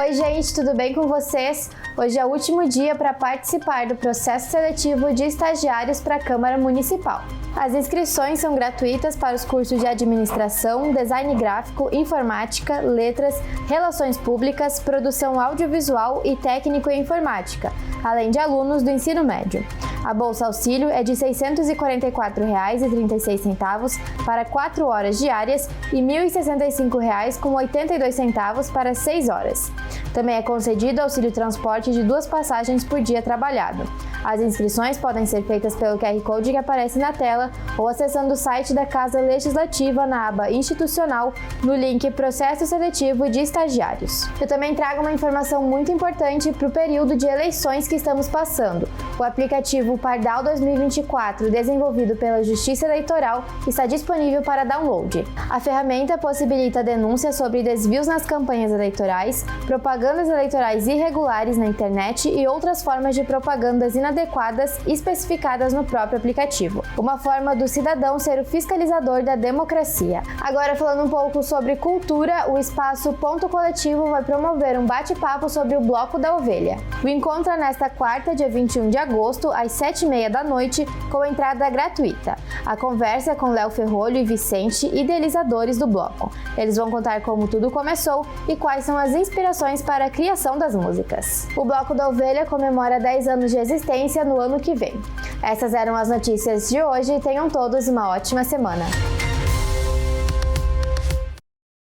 Oi gente, tudo bem com vocês? Hoje é o último dia para participar do processo seletivo de estagiários para a Câmara Municipal. As inscrições são gratuitas para os cursos de Administração, Design Gráfico, Informática, Letras, Relações Públicas, Produção Audiovisual e Técnico em Informática, além de alunos do ensino médio. A Bolsa Auxílio é de R$ 644,36 para 4 horas diárias e R$ 1.065,82 para 6 horas. Também é concedido auxílio transporte de 2 passagens por dia trabalhado. As inscrições podem ser feitas pelo QR Code que aparece na tela ou acessando o site da Casa Legislativa na aba Institucional, no link Processo Seletivo de Estagiários. Eu também trago uma informação muito importante para o período de eleições que estamos passando. O aplicativo Pardal 2024, desenvolvido pela Justiça Eleitoral, está disponível para download. A ferramenta possibilita denúncias sobre desvios nas campanhas eleitorais, propagandas eleitorais irregulares na internet e outras formas de propagandas inadequadas especificadas no próprio aplicativo. Uma forma do cidadão ser o fiscalizador da democracia. Agora, falando um pouco sobre cultura, o espaço Ponto Coletivo vai promover um bate-papo sobre o Bloco da Ovelha. O encontro é nesta quarta, dia 21 de agosto, às 7h30 da noite, com entrada gratuita. A conversa é com Léo Ferrolho e Vicente, idealizadores do bloco. Eles vão contar como tudo começou e quais são as inspirações para a criação das músicas. O Bloco da Ovelha comemora 10 anos de existência no ano que vem. Essas eram as notícias de hoje e tenham todos uma ótima semana.